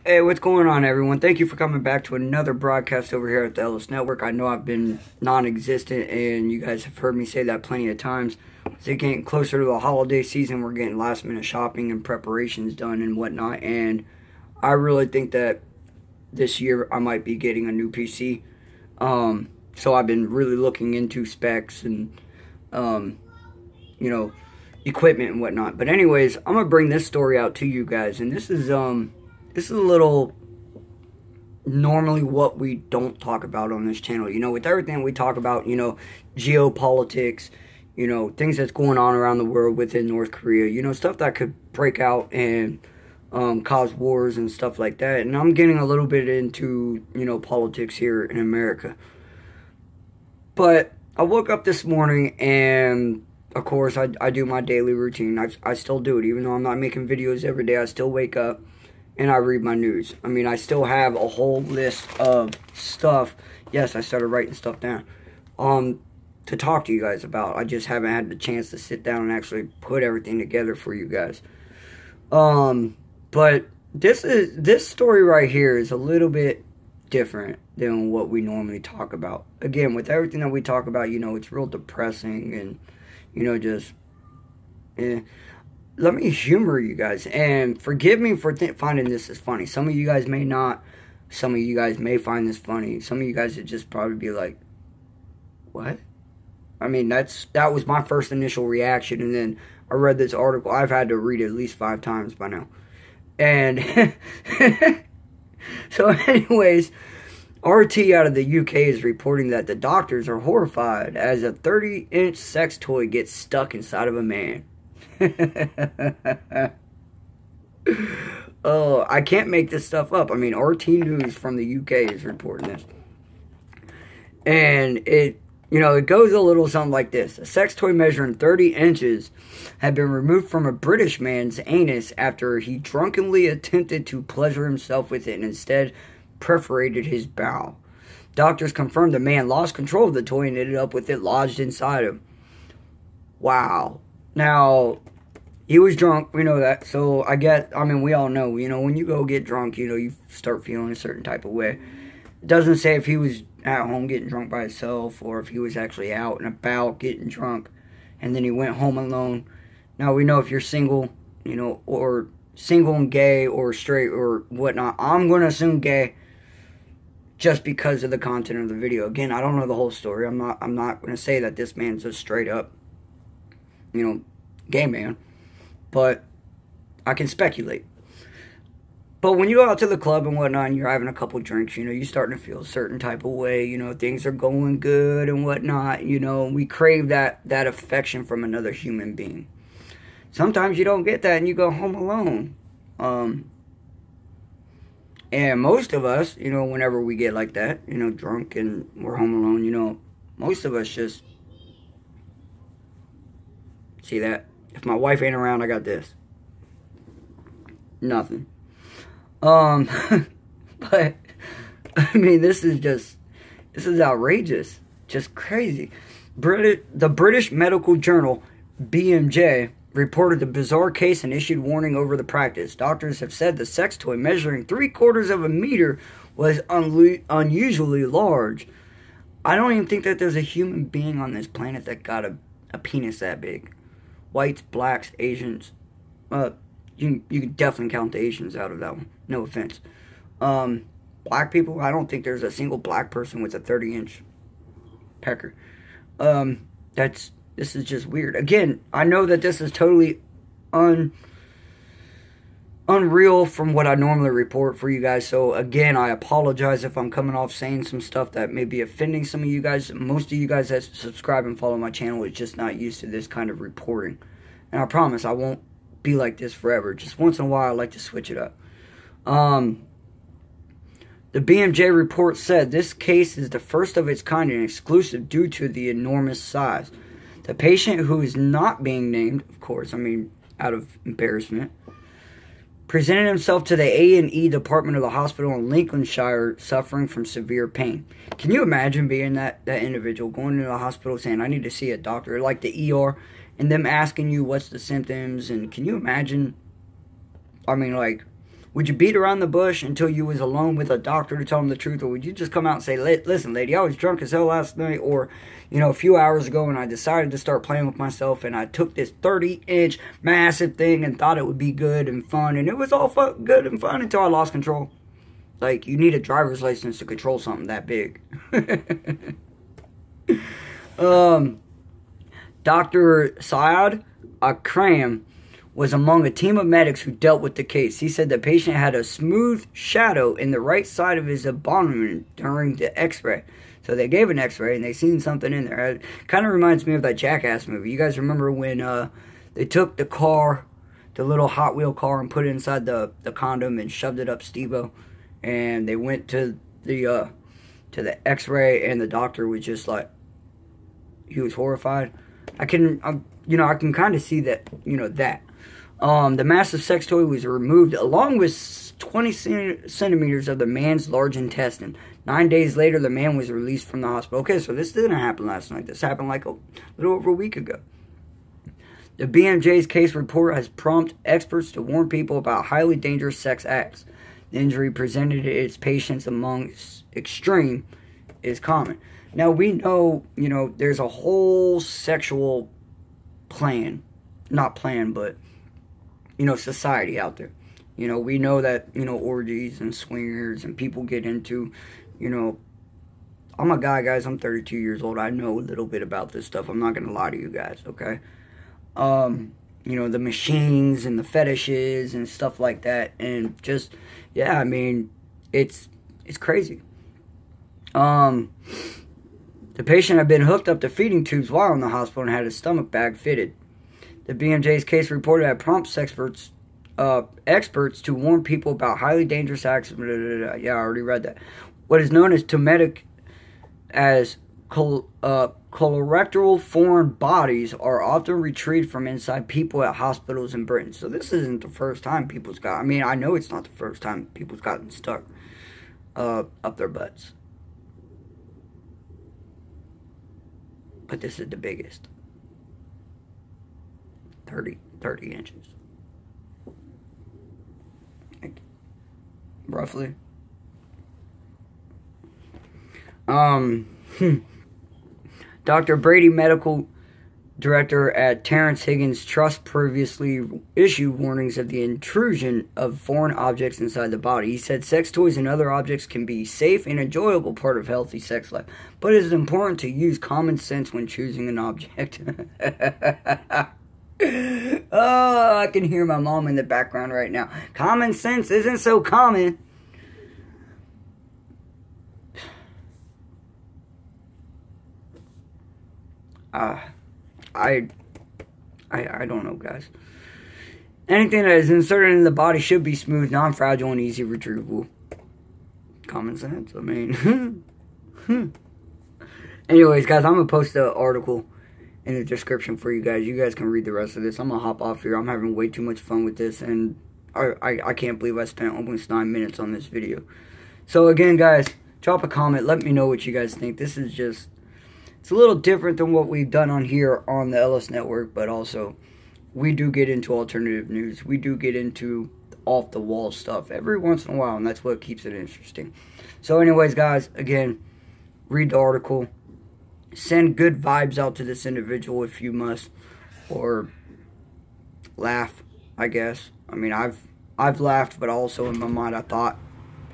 Hey, what's going on, everyone? Thank you for coming back to another broadcast over here at the Ellis Network. I know I've been non-existent, and you guys have heard me say that plenty of times. As it's getting closer to the holiday season, we're getting last-minute shopping and preparations done and whatnot, and I really think that this year I might be getting a new PC. So I've been really looking into specs and, you know, equipment and whatnot. But anyways, I'm going to bring this story out to you guys, and this is a little normally what we don't talk about on this channel. You know, with everything we talk about, you know, geopolitics, you know, things that's going on around the world within North Korea, you know, stuff that could break out and cause wars and stuff like that. And I'm getting a little bit into, you know, politics here in America. But I woke up this morning and, of course, I do my daily routine. I still do it. Even though I'm not making videos every day, I still wake up and I read my news. I mean, I still have a whole list of stuff. Yes, I started writing stuff down to talk to you guys about. I just haven't had the chance to sit down and actually put everything together for you guys. But this story right here is a little bit different than what we normally talk about. Again, with everything that we talk about, you know, it's real depressing and, you know, just let me humor you guys, and forgive me for finding this as funny. Some of you guys may not. Some of you guys may find this funny. Some of you guys would just probably be like, what? I mean, that was my first initial reaction, and then I read this article. I've had to read it at least 5 times by now. And so anyways, RT out of the UK is reporting that the doctors are horrified as a 30-inch sex toy gets stuck inside of a man. Oh, I can't make this stuff up. I mean, RT News from the UK is reporting this. And it, you know, it goes a little something like this. A sex toy measuring 30 inches had been removed from a British man's anus after he drunkenly attempted to pleasure himself with it and instead perforated his bowel. Doctors confirmed the man lost control of the toy and ended up with it lodged inside him. Wow. Now, he was drunk, we know that, so I mean, we all know, you know, when you go get drunk, you know, you start feeling a certain type of way. It doesn't say if he was at home getting drunk by himself, or if he was actually out and about getting drunk, and then he went home alone. Now, we know if you're single, you know, or single and gay, or straight, or whatnot. I'm going to assume gay, just because of the content of the video. Again, I don't know the whole story. I'm not going to say that this man's a straight up, you know, gay man, but I can speculate. But when you go out to the club and whatnot, and you're having a couple drinks, you know, you're starting to feel a certain type of way, you know, things are going good and whatnot, you know, we crave that affection from another human being. Sometimes you don't get that and you go home alone. And most of us, you know, whenever we get like that, you know, drunk and we're home alone, you know, most of us just see that. If my wife ain't around, I got this. Nothing. But, I mean, this is outrageous. Just crazy. The British medical journal, BMJ, reported the bizarre case and issued warning over the practice. Doctors have said the sex toy measuring 3/4 of a meter was unusually large. I don't even think that there's a human being on this planet that got a penis that big. Whites, blacks, Asians. You can definitely count the Asians out of that one. No offense. Black people, I don't think there's a single black person with a 30-inch pecker. This is just weird. Again, I know that this is totally unreal from what I normally report for you guys. So, again, I apologize if I'm coming off saying some stuff that may be offending some of you guys. Most of you guys that subscribe and follow my channel is just not used to this kind of reporting. And I promise I won't be like this forever. Just once in a while, I like to switch it up. The BMJ report said this case is the first of its kind and exclusive due to the enormous size. The patient, who is not being named, of course, I mean, out of embarrassment, presented himself to the A&E department of the hospital in Lincolnshire suffering from severe pain. Can you imagine being that individual going to the hospital saying, I need to see a doctor, like the ER, and them asking you what's the symptoms? And can you imagine, I mean, like, Would you beat around the bush until you was alone with a doctor to tell him the truth? Or would you just come out and say, listen, lady, I was drunk as hell last night, or, you know, a few hours ago, and I decided to start playing with myself, and I took this 30-inch massive thing and thought it would be good and fun, and it was all good and fun until I lost control. Like, you need a driver's license to control something that big. Dr. Syed Akram was among a team of medics who dealt with the case. He said the patient had a smooth shadow in the right side of his abdomen during the x-ray. So they gave an x-ray and they seen something in there. It kind of reminds me of that Jackass movie. You guys remember when they took the car, the little Hot Wheel car, and put it inside the condom and shoved it up Steve-O? And they went to the x-ray, and the doctor was just like, he was horrified. I can kind of see that, that. The massive sex toy was removed along with 20 centimeters of the man's large intestine. 9 days later, the man was released from the hospital. Okay, so this didn't happen last night. This happened like a little over a week ago. The BMJ's case report has prompted experts to warn people about highly dangerous sex acts. The injury presented to its patients amongst extreme is common. Now, we know, there's a whole sexual society out there. We know that, orgies and swingers and people get into, I'm a guy, guys. I'm 32 years old. I know a little bit about this stuff. I'm not going to lie to you guys, okay? The machines and the fetishes and stuff like that. And just, yeah, I mean, it's crazy. The patient had been hooked up to feeding tubes while in the hospital and had his stomach bag fitted. The BMJ's case reported had prompts experts to warn people about highly dangerous acts. Yeah, I already read that. What is known as Tometic as colorectal foreign bodies are often retrieved from inside people at hospitals in Britain. So this isn't the first time people's got... I mean, I know it's not the first time people's gotten stuck up their butts. But this is the biggest. 30 inches. Like, roughly. Dr. Brady, medical director at Terrence Higgins Trust, previously issued warnings of the intrusion of foreign objects inside the body. He said sex toys and other objects can be a safe and enjoyable part of healthy sex life, but it is important to use common sense when choosing an object. Oh, I can hear my mom in the background right now. Common sense isn't so common. I don't know, guys. Anything that is inserted in the body should be smooth, non-fragile, and easy retrievable. Common sense, I mean. Anyways, guys, I'm going to post the article in the description for you guys. You guys can read the rest of this. I'm going to hop off here. I'm having way too much fun with this, and I can't believe I spent almost 9 minutes on this video. So, again, guys, drop a comment. Let me know what you guys think. This is just... It's a little different than what we've done on here on the Ellis Network, but also we do get into alternative news. We do get into off-the-wall stuff every once in a while, and that's what keeps it interesting. So anyways, guys, again, read the article. Send good vibes out to this individual if you must, or laugh, I guess. I mean, I've laughed, but also in my mind I thought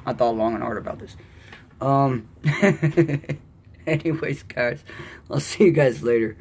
long and hard about this. Anyways, guys, I'll see you guys later.